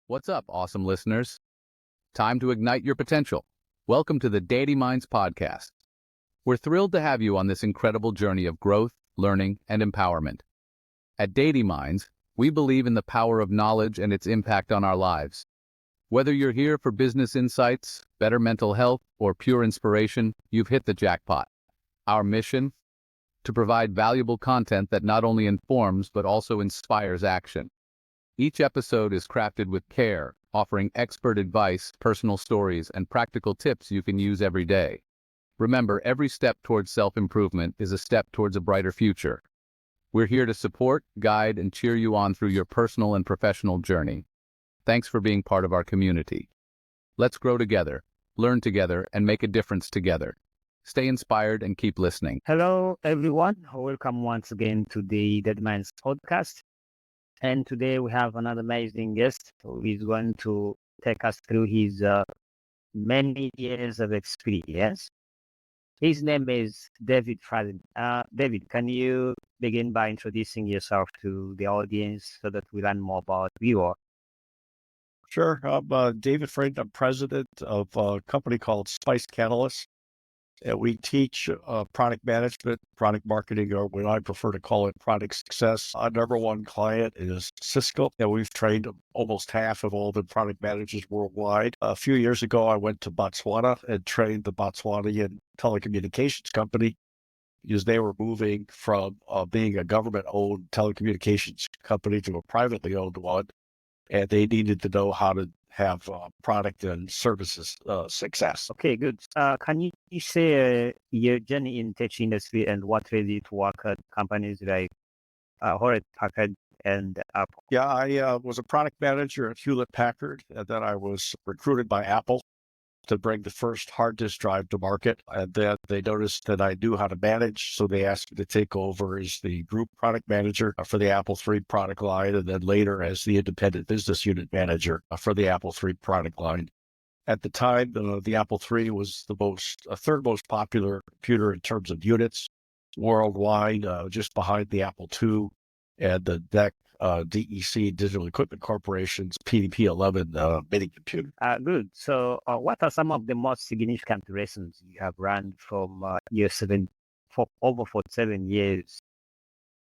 What's up, awesome listeners? Time to ignite your potential. Welcome to the Daily Minds podcast. We're thrilled to have you on this incredible journey of growth, learning, and empowerment. At Daily Minds, we believe in the power of knowledge and its impact on our lives. Whether you're here for business insights, better mental health, or pure inspiration, you've hit the jackpot. Our mission? To provide valuable content that not only informs but also inspires action. Each episode is crafted with care, offering expert advice, personal stories, and practical tips you can use every day. Remember, every step towards self-improvement is a step towards a brighter future. We're here to support, guide, and cheer you on through your personal and professional journey. Thanks for being part of our community. Let's grow together, learn together, and make a difference together. Stay inspired and keep listening. Hello, everyone. Welcome once again to the Dead Minds podcast. And today we have another amazing guest who is going to take us through his many years of experience. His name is David Fradin. David, can you begin by introducing yourself to the audience so that we learn more about who you are? Sure. I'm David Fradin. I'm president of a company called Spice Catalyst. And we teach product management, product marketing, or what I prefer to call it, product success. Our number one client is Cisco, and we've trained almost half of all the product managers worldwide. A few years ago, I went to Botswana and trained the Botswanian telecommunications company because they were moving from being a government-owned telecommunications company to a privately owned one, and they needed to know how to have product and services success. Okay, good. Can you share your journey in tech industry and what led you to work at companies like Hewlett Packard and Apple? Yeah, I was a product manager at Hewlett Packard, and then I was recruited by Apple to bring the first hard disk drive to market. And then they noticed that I knew how to manage, so they asked me to take over as the group product manager for the Apple III product line, and then later as the independent business unit manager for the Apple III product line. At the time, the Apple III was the third most popular computer in terms of units worldwide, just behind the Apple II and the DEC, Digital Equipment Corporation's PDP-11 mini computer. Good. So what are some of the most significant lessons you have learned from for over 47 years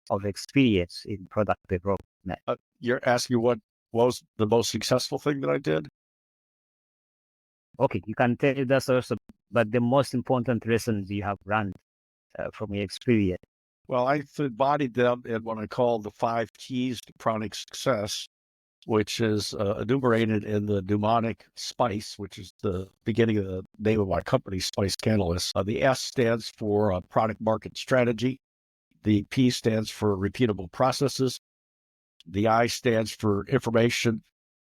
of experience in product development? You're asking what was the most successful thing that I did? Okay, you can tell us also, but the most important lessons you have learned from your experience. Well, I've embodied them in what I call the 5 keys to product success, which is enumerated in the mnemonic SPICE, which is the beginning of the name of my company, Spice Catalyst. The S stands for product market strategy. The P stands for repeatable processes. The I stands for information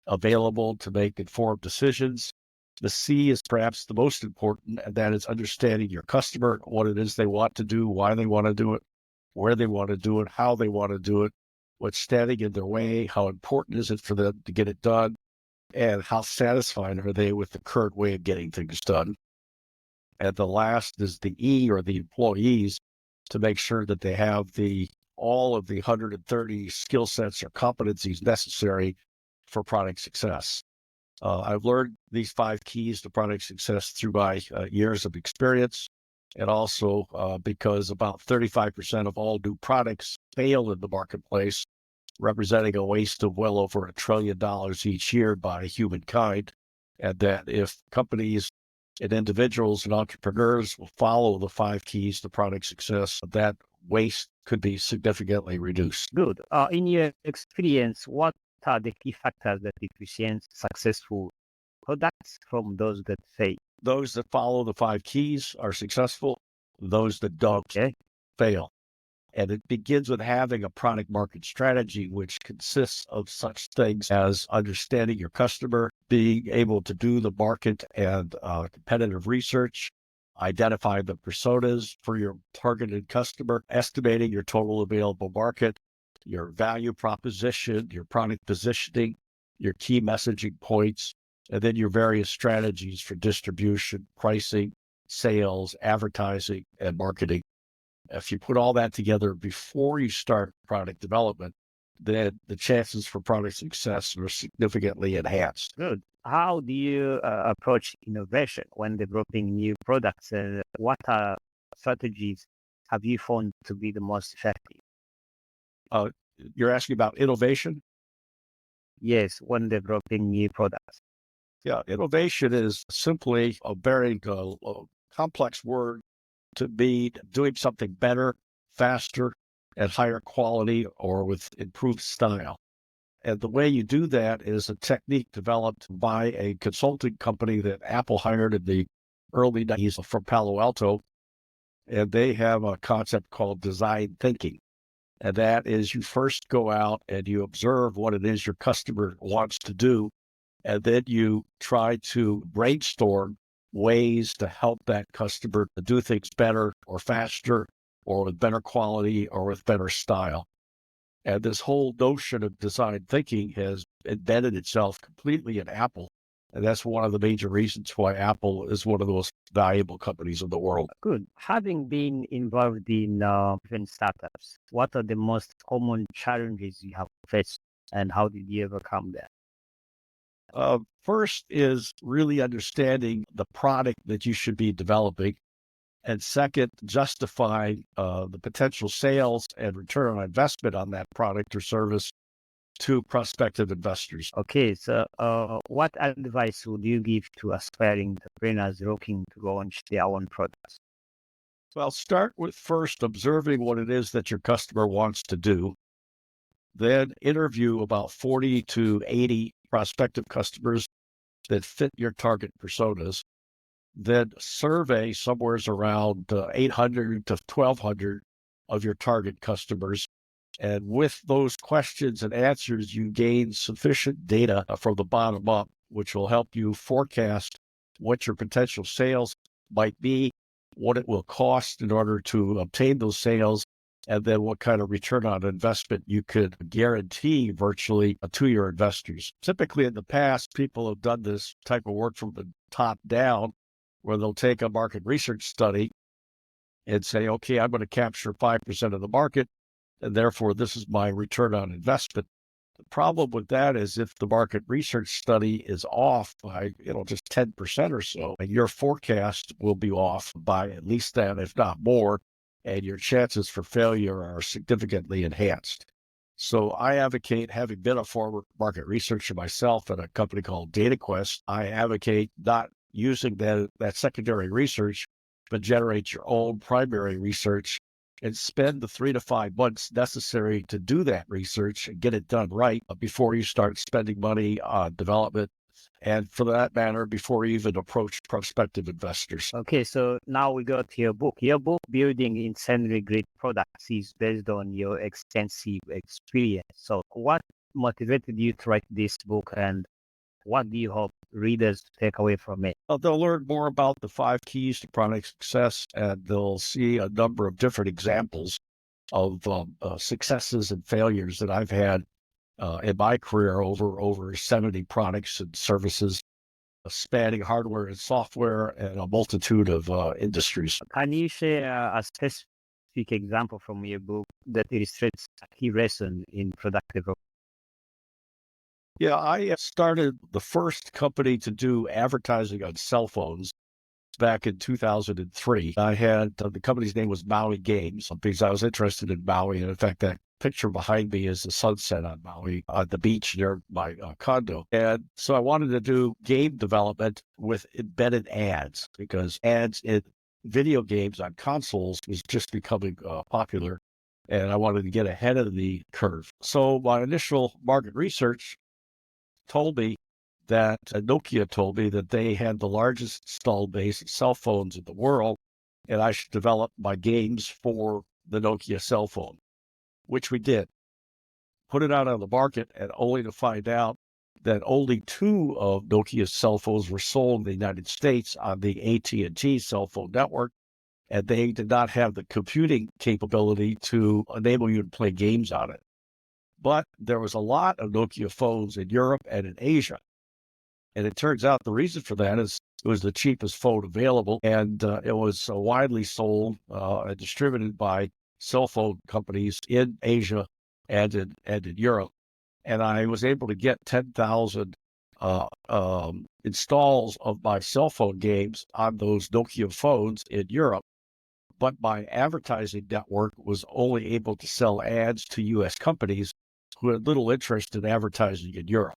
available to make informed decisions. The C is perhaps the most important, and that is understanding your customer, what it is they want to do, why they want to do it, where they want to do it, how they want to do it, what's standing in their way, how important is it for them to get it done, and how satisfied are they with the current way of getting things done. And the last is the E, or the employees, to make sure that they have all of the 130 skill sets or competencies necessary for product success. I've learned these 5 keys to product success through my years of experience, and also because about 35% of all new products fail in the marketplace, representing a waste of well over $1 trillion each year by humankind. And that if companies and individuals and entrepreneurs will follow the 5 keys to product success, that waste could be significantly reduced. Good. In your experience, what are the key factors that differentiate successful products from those that fail? Those that follow the 5 keys are successful. Those that don't fail. And it begins with having a product market strategy, which consists of such things as understanding your customer, being able to do the market and competitive research, identify the personas for your targeted customer, estimating your total available market, your value proposition, your product positioning, your key messaging points, and then your various strategies for distribution, pricing, sales, advertising, and marketing. If you put all that together before you start product development, then the chances for product success are significantly enhanced. Good. How do you approach innovation when developing new products? What strategies have you found to be the most effective? You're asking about innovation? Yes, when developing new products. Yeah, innovation is simply a very complex word to be doing something better, faster, at higher quality, or with improved style. And the way you do that is a technique developed by a consulting company that Apple hired in the early 90s from Palo Alto. And they have a concept called design thinking. And that is you first go out and you observe what it is your customer wants to do. And then you try to brainstorm ways to help that customer to do things better or faster or with better quality or with better style. And this whole notion of design thinking has embedded itself completely in Apple. And that's one of the major reasons why Apple is one of the most valuable companies in the world. Good. Having been involved in different startups, what are the most common challenges you have faced and how did you overcome them? First is really understanding the product that you should be developing. And second, justifying the potential sales and return on investment on that product or service to prospective investors. Okay, so what advice would you give to aspiring entrepreneurs looking to launch their own products? So I'll start with first observing what it is that your customer wants to do. Then interview about 40 to 80 prospective customers that fit your target personas. Then survey somewheres around 800 to 1,200 of your target customers. And with those questions and answers, you gain sufficient data from the bottom up, which will help you forecast what your potential sales might be, what it will cost in order to obtain those sales, and then what kind of return on investment you could guarantee virtually to your investors. Typically in the past, people have done this type of work from the top down, where they'll take a market research study and say, okay, I'm going to capture 5% of the market, and therefore this is my return on investment. The problem with that is if the market research study is off by, just 10% or so, and your forecast will be off by at least that, if not more, and your chances for failure are significantly enhanced. So I advocate, having been a former market researcher myself at a company called DataQuest, I advocate not using that secondary research, but generate your own primary research and spend the 3 to 5 months necessary to do that research and get it done right before you start spending money on development. And for that matter, before you even approach prospective investors. Okay, so now we go to your book. Your book, Building Insanely Great Products, is based on your extensive experience. So what motivated you to write this book and what do you hope readers take away from it? They'll learn more about the 5 keys to product success, and they'll see a number of different examples of successes and failures that I've had in my career over 70 products and services, spanning hardware and software and a multitude of industries. Can you share a specific example from your book that illustrates a key lesson in product development? Yeah, I started the first company to do advertising on cell phones back in 2003. I had, the company's name was Maui Games, because I was interested in Maui. And in fact, that picture behind me is the sunset on Maui, on the beach near my condo. And so I wanted to do game development with embedded ads, because ads in video games on consoles was just becoming popular. And I wanted to get ahead of the curve. So my initial market research told me that Nokia told me that they had the largest installed base of cell phones in the world, and I should develop my games for the Nokia cell phone, which we did. Put it out on the market, and only to find out that only 2 of Nokia's cell phones were sold in the United States on the AT&T cell phone network, and they did not have the computing capability to enable you to play games on it. But there was a lot of Nokia phones in Europe and in Asia. And it turns out the reason for that is it was the cheapest phone available, and it was widely sold and distributed by cell phone companies in Asia and in Europe. And I was able to get 10,000 installs of my cell phone games on those Nokia phones in Europe. But my advertising network was only able to sell ads to U.S. companies who had little interest in advertising in Europe.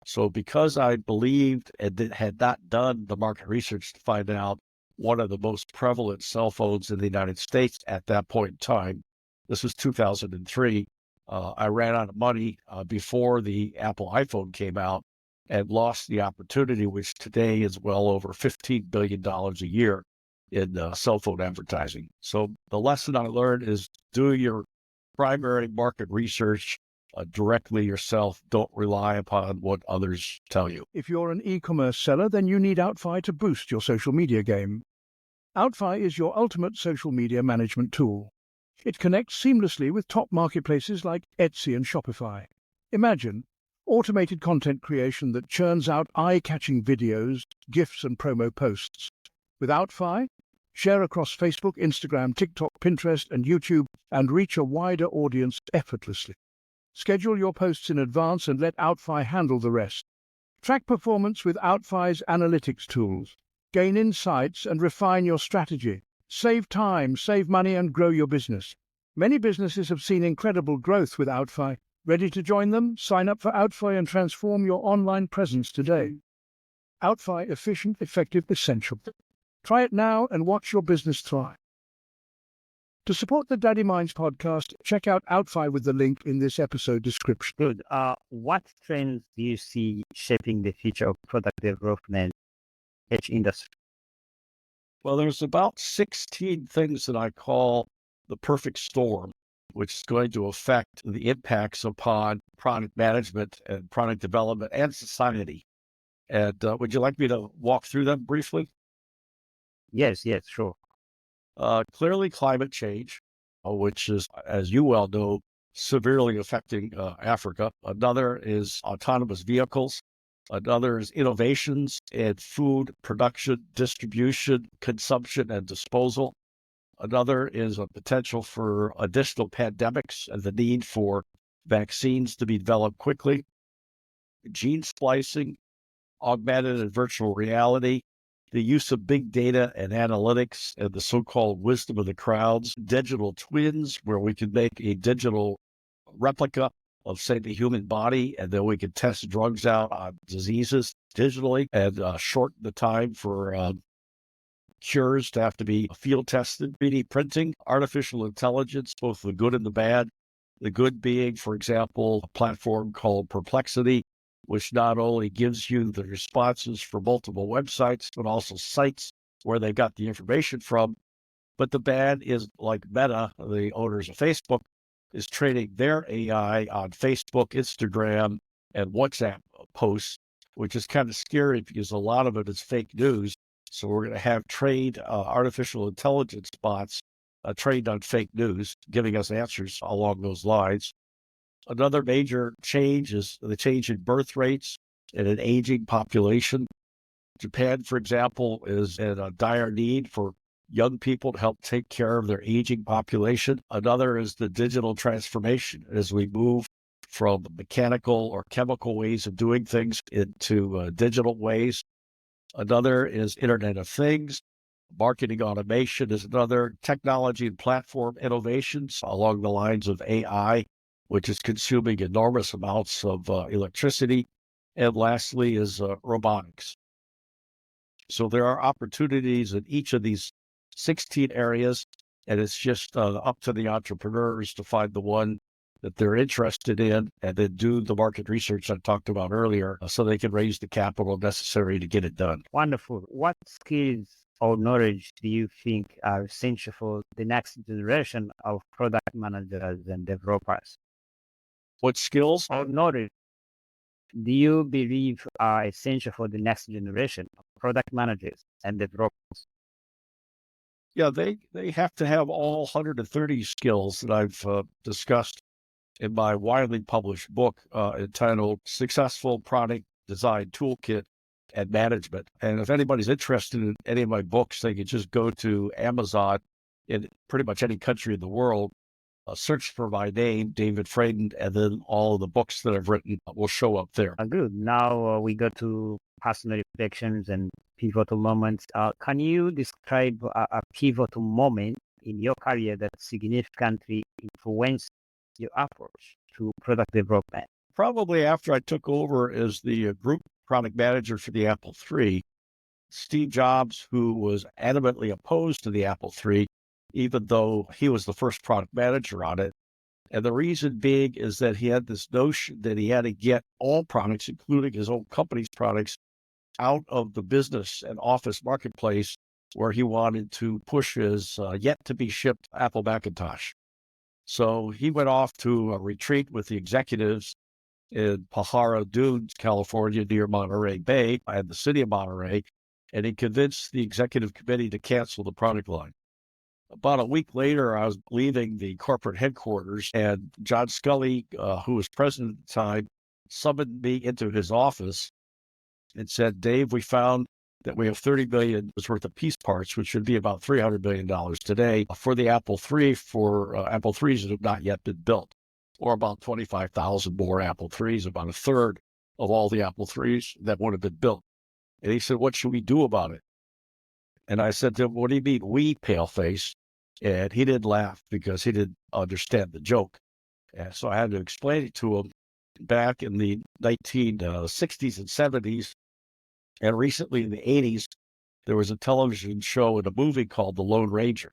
So because I believed and had not done the market research to find out one of the most prevalent cell phones in the United States at that point in time, this was 2003, I ran out of money before the Apple iPhone came out and lost the opportunity, which today is well over $15 billion a year in cell phone advertising. So the lesson I learned is do your primary market research directly yourself. Don't rely upon what others tell you. If you're an e-commerce seller, then you need Outfy to boost your social media game. Outfy is your ultimate social media management tool. It connects seamlessly with top marketplaces like Etsy and Shopify. Imagine automated content creation that churns out eye-catching videos, GIFs, and promo posts. With Outfy, share across Facebook, Instagram, TikTok, Pinterest, and YouTube, and reach a wider audience effortlessly. Schedule your posts in advance and let Outfy handle the rest. Track performance with Outfy's analytics tools. Gain insights and refine your strategy. Save time, save money, and grow your business. Many businesses have seen incredible growth with Outfy. Ready to join them? Sign up for Outfy and transform your online presence today. Outfy, efficient, effective, essential. Try it now and watch your business thrive. To support the Daddy Minds podcast, check out Outfy with the link in this episode description. Good. What trends do you see shaping the future of product development in each industry? Well, there's about 16 things that I call the perfect storm, which is going to affect the impacts upon product management and product development and society. And would you like me to walk through them briefly? Yes, sure. Clearly, climate change, which is, as you well know, severely affecting Africa. Another is autonomous vehicles. Another is innovations in food production, distribution, consumption, and disposal. Another is a potential for additional pandemics and the need for vaccines to be developed quickly. Gene splicing, augmented and virtual reality, the use of big data and analytics and the so-called wisdom of the crowds, digital twins, where we can make a digital replica of, say, the human body, and then we can test drugs out on diseases digitally and shorten the time for cures to have to be field tested. 3D printing, artificial intelligence, both the good and the bad. The good being, for example, a platform called Perplexity, which not only gives you the responses for multiple websites, but also sites where they got the information from. But the bad is like Meta, the owners of Facebook, is training their AI on Facebook, Instagram, and WhatsApp posts, which is kind of scary because a lot of it is fake news. So we're going to have trained artificial intelligence bots trained on fake news, giving us answers along those lines. Another major change is the change in birth rates in an aging population. Japan, for example, is in a dire need for young people to help take care of their aging population. Another is the digital transformation as we move from mechanical or chemical ways of doing things into digital ways. Another is Internet of Things. Marketing automation is another. Technology and platform innovations along the lines of AI, which is consuming enormous amounts of electricity. And lastly is robotics. So there are opportunities in each of these 16 areas, and it's just up to the entrepreneurs to find the one that they're interested in and then do the market research I talked about earlier so they can raise the capital necessary to get it done. Wonderful. What skills or knowledge do you think are essential for the next generation of product managers and developers? What skills? Or knowledge do you believe are essential for the next generation of product managers and developers? Yeah, they have to have all 130 skills that I've discussed in my widely published book entitled Successful Product Design Toolkit and Management. And if anybody's interested in any of my books, they can just go to Amazon in pretty much any country in the world search for my name, David Fradin, and then all the books that I've written will show up there. Good. Now we go to personal reflections and pivotal moments. Can you describe a pivotal moment in your career that significantly influenced your approach to product development? Probably after I took over as the group product manager for the Apple III, Steve Jobs, who was adamantly opposed to the Apple III, even though he was the first product manager on it. And the reason being is that he had this notion that he had to get all products, including his own company's products, out of the business and office marketplace where he wanted to push his yet-to-be-shipped Apple Macintosh. So he went off to a retreat with the executives in Pajaro Dunes, California, near Monterey Bay, and the city of Monterey, and he convinced the executive committee to cancel the product line. About a week later, I was leaving the corporate headquarters, and John Scully, who was president at the time, summoned me into his office and said, "Dave, we found that we have $30 billion worth of piece parts, which should be about $300 billion today for the Apple III, for Apple IIIs that have not yet been built, or about 25,000 more Apple IIIs, about a third of all the Apple IIIs that would have been built." And he said, "What should we do about it?" And I said to him, "What do you mean, we, paleface?" And he didn't laugh because he didn't understand the joke. And so I had to explain it to him. Back in the 1960s and 70s, and recently in the 80s, there was a television show and a movie called The Lone Ranger.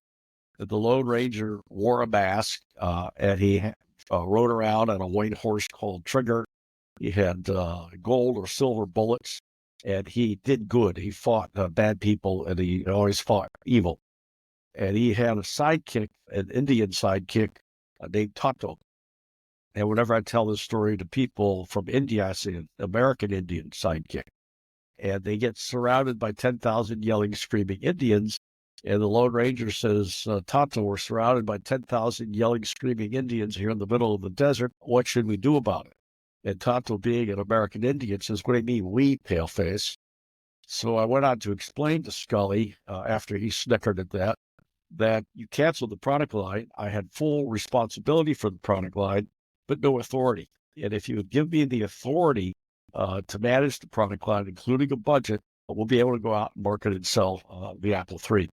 And the Lone Ranger wore a mask, and he rode around on a white horse called Trigger. He had gold or silver bullets, and he did good. He fought bad people, and he always fought evil. And he had a sidekick, an Indian sidekick named Tonto. And whenever I tell this story to people from India, I say an American Indian sidekick. And they get surrounded by 10,000 yelling, screaming Indians. And the Lone Ranger says, "Tonto, we're surrounded by 10,000 yelling, screaming Indians here in the middle of the desert. What should we do about it?" And Tonto, being an American Indian, says, "What do you mean, we, paleface?" So I went on to explain to Scully, after he snickered at that you canceled the product line. I had full responsibility for the product line, but no authority. And if you would give me the authority to manage the product line, including a budget, we'll be able to go out and market and sell the Apple III.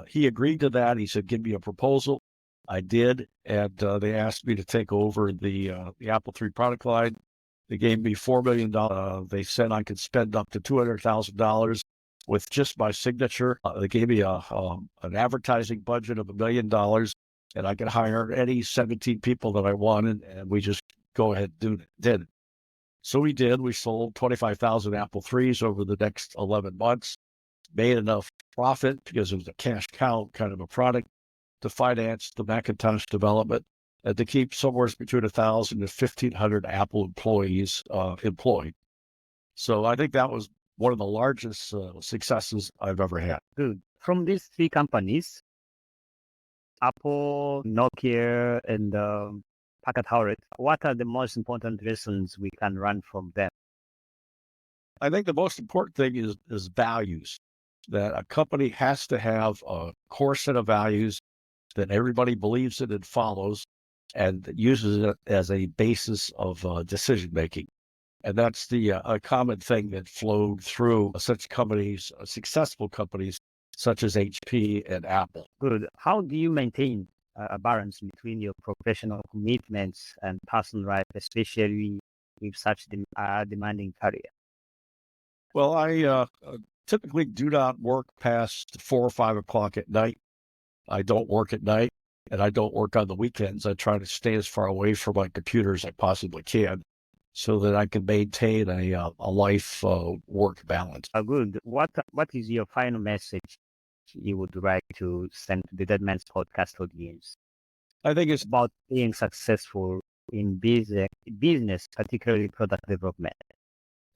He agreed to that. He said, "Give me a proposal." I did, and they asked me to take over the Apple III product line. They gave me $4 million. They said I could spend up to $200,000 with just my signature. They gave me an advertising budget of $1 million, and I could hire any 17 people that I wanted, and we just go ahead and did it. So we did. We sold 25,000 Apple IIIs over the next 11 months, made enough profit because it was a cash cow kind of a product to finance the Macintosh development and to keep somewhere between 1,000 and 1,500 Apple employees employed. So I think that was one of the largest successes I've ever had. Good. From these three companies, Apple, Nokia, and Packard Howard, what are the most important lessons we can learn from them? I think the most important thing is values, that a company has to have a core set of values that everybody believes in and follows, and uses it as a basis of decision-making. And that's the a common thing that flowed through such companies, successful companies such as HP and Apple. Good. How do you maintain a balance between your professional commitments and personal life, especially with such demanding career? Well, I typically do not work past 4 or 5 o'clock at night. I don't work at night, and I don't work on the weekends. I try to stay as far away from my computer as I possibly can, so that I can maintain a life work balance. Good. What is your final message you would like to send to the Dead Man's podcast audience I think it's about being successful in business, particularly product development?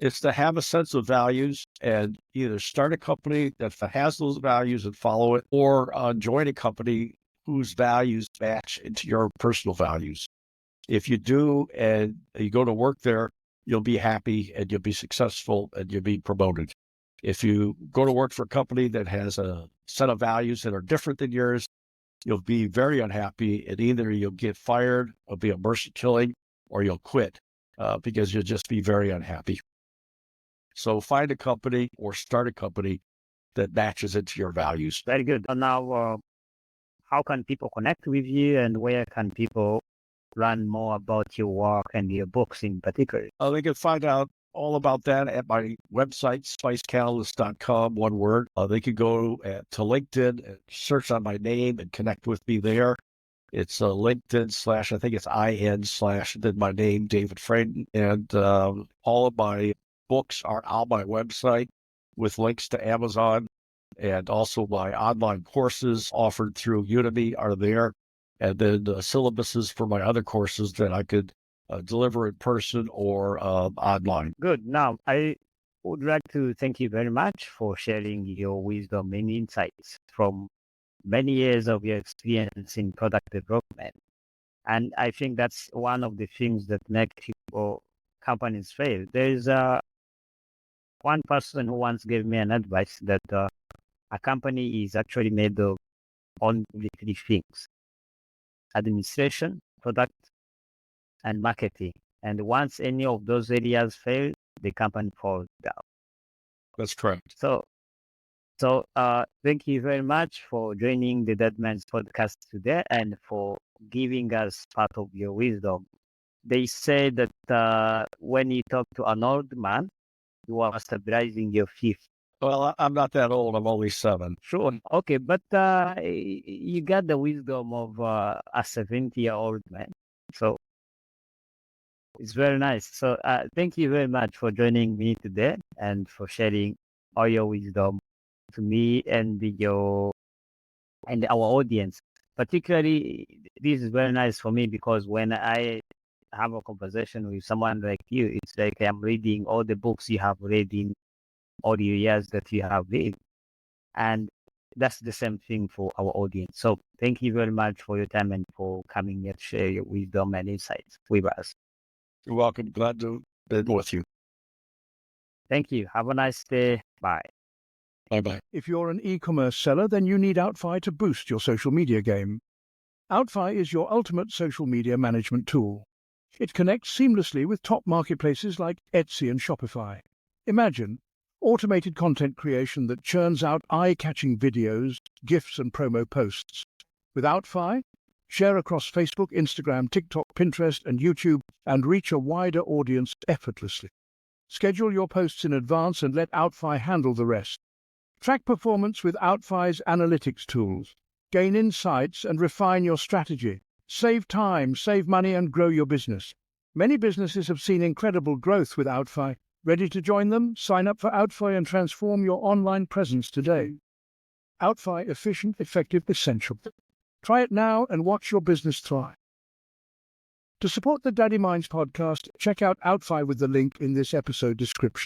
It's to have a sense of values and either start a company that has those values and follow it, or join a company whose values match into your personal values. If you do and you go to work there, you'll be happy and you'll be successful and you'll be promoted. If you go to work for a company that has a set of values that are different than yours, you'll be very unhappy, and either you'll get fired, it'll be a mercy killing, or you'll quit because you'll just be very unhappy. So find a company or start a company that matches into your values. Very good. And now, how can people connect with you, and where can people learn more about your work and your books in particular? They can find out all about that at my website, spicecatalyst.com, one word. They can go to LinkedIn and search on my name and connect with me there. It's LinkedIn / I think it's IN/ then my name, David Fradin. And all of my books are on my website with links to Amazon. And also my online courses offered through Udemy are there. And then syllabuses for my other courses that I could deliver in person or online. Good. Now, I would like to thank you very much for sharing your wisdom and insights from many years of your experience in product development. And I think that's one of the things that make people, companies fail. There's one person who once gave me an advice that a company is actually made of only 3 things: administration, product, and marketing. And once any of those areas fail, the company falls down. That's correct. So thank you very much for joining the Dead Man's podcast today and for giving us part of your wisdom. They say that when you talk to an old man, you are stabilizing your fifth. Well, I'm not that old. I'm only 7. Sure. Okay, but you got the wisdom of a 70-year-old man. So it's very nice. So thank you very much for joining me today and for sharing all your wisdom to me and our audience. Particularly, this is very nice for me because when I have a conversation with someone like you, it's like I'm reading all the books you have read in all the years that you have lived. And that's the same thing for our audience. So thank you very much for your time and for coming here to share your wisdom and insights with us. You're welcome. Glad to be with you. Thank you. Have a nice day. Bye. Bye-bye. If you're an e-commerce seller, then you need Outfy to boost your social media game. Outfy is your ultimate social media management tool. It connects seamlessly with top marketplaces like Etsy and Shopify. Imagine automated content creation that churns out eye-catching videos, GIFs, and promo posts. With Outfy, share across Facebook, Instagram, TikTok, Pinterest, and YouTube, and reach a wider audience effortlessly. Schedule your posts in advance and let Outfy handle the rest. Track performance with Outfy's analytics tools. Gain insights and refine your strategy. Save time, save money, and grow your business. Many businesses have seen incredible growth with Outfy. Ready to join them? Sign up for Outfy and transform your online presence today. Outfy, efficient, effective, essential. Try it now and watch your business thrive. To support the Daddy Minds podcast, check out Outfy with the link in this episode description.